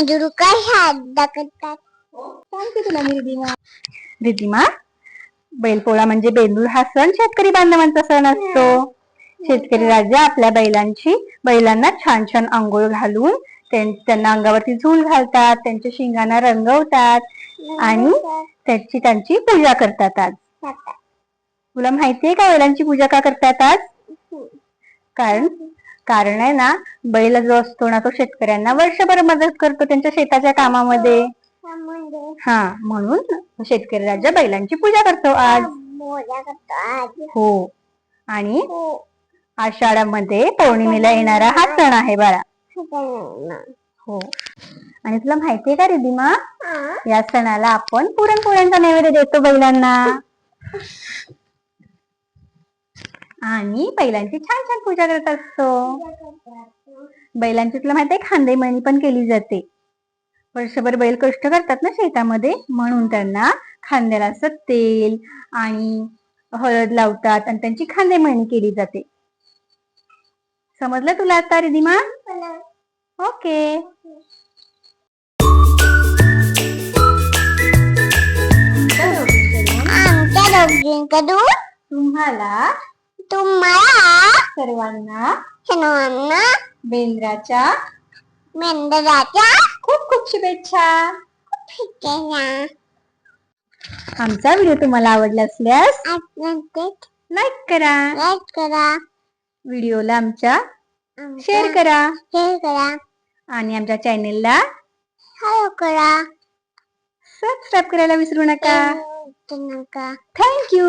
मेंदूर काय हात दाखवतात. सांगते तुला मी रिधिमा. बैलपोळा म्हणजे बेंदूर हा सण शेतकरी बांधवांचा सण असतो. शेतकरी राजा आपल्या बैलांना छान छान आंघोळ घालून त्यांना अंगावरती झूल घालतात, त्यांच्या शिंगांना रंगवतात आणि त्यांची पूजा करतात. आज तुला माहितीये का बैलांची पूजा का करतात आज? कारण आहे ना, बैल जो असतो ना तो शेतकऱ्यांना वर्षभर मदत करतो त्यांच्या शेताच्या कामामध्ये. म्हणून शेतकरी राजा बैलांची पूजा करतो आज. हो. आणि आषाढामध्ये पौर्णिमेला येणारा हा सण आहे बाळा. हो. आणि तुला माहितीये का रिधिमा, या सणाला आपण पुरणपोळ्यांचा नैवेद्य देतो बैलांना आणि बैलांची छान छान पूजा करत असतो. बैलांची तुला माहितीये खांदेमळणी पण केली जाते. वर्षभर बैल कष्ट करतात ना शेतामध्ये, म्हणून त्यांना खांद्याला असं तेल आणि हळद लावतात आणि त्यांची खांदेमळणी केली जाते. समजलं तुला आता रिधिमा? ओके. आमच्या दोघींकडून तुम्हाला सर्वांना बेंद्राच्या खूप खूप शुभेच्छा. आमचा व्हिडिओ तुम्हाला आवडला असल्यास लाईक करा, व्हिडिओला आमच्या शेअर करा आणि आमच्या चॅनेलला सबस्क्राईब करायला विसरू नका. थँक्यू.